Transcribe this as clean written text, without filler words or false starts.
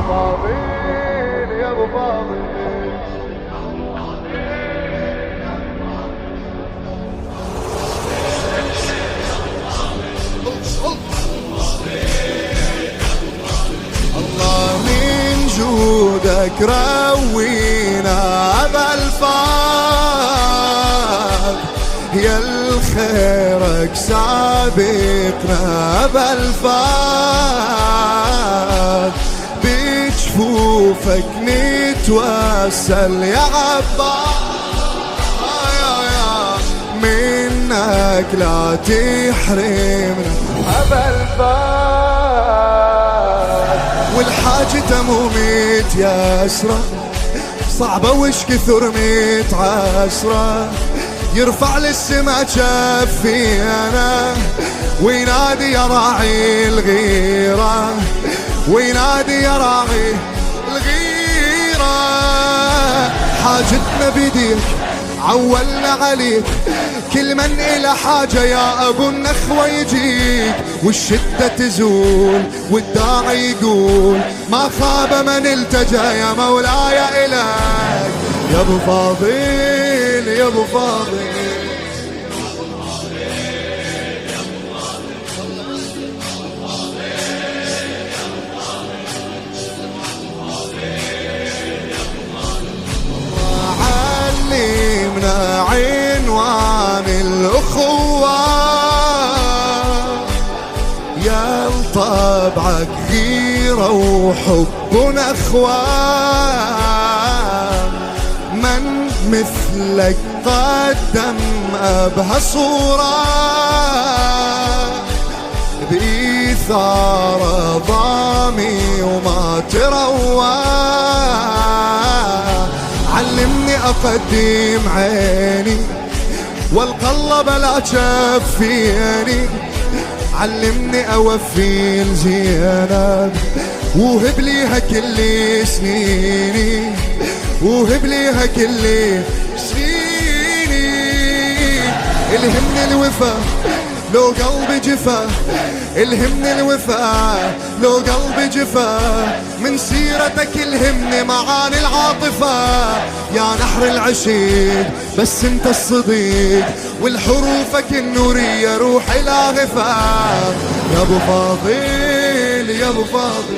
فاضل يا ابو فاضل. الله من جودك روينا بالفاض، يا الخيرك سابقنا بالفاض، بجفوفك نتوسل يا عباس، منك لا تحرمنا بالفاض. والحاجة مو متيسرة صعبة وش كثر متعسرة، يرفع للسما جفي أنا وينادي يا راعي الغيرة، وينادي يا راعي الغيرة. حاجتنا بيديك عولنا عليك، كل من إلى حاجة يا أبو النخوة يجيك، والشدة تزول والداعي يقول ما خاب من التجا يا مولاي إليك. يا أبو فاضل يا أبو فاضل. علمنا عنوان الأخوة يا طبعك غيرة وحب نخوة، من مثلك قدم أبهى صورة، بإثارة ضامي وما تروى. علمني أقدم عيني والقلب لا تشفيني، علمني أوفي الزينب وهب ليها كل سنيني، وهب ليها كل سنيني. الهمني الوفا لو قلبي جفا، الهمني الوفا لو قلبي جفا، من سيرتك الهمني معاني العاطفة. يا نحر العشيق بس انت الصديق، والحروفك النورية روحي لا غفا. يا ابو فاضل يا ابو فاضل.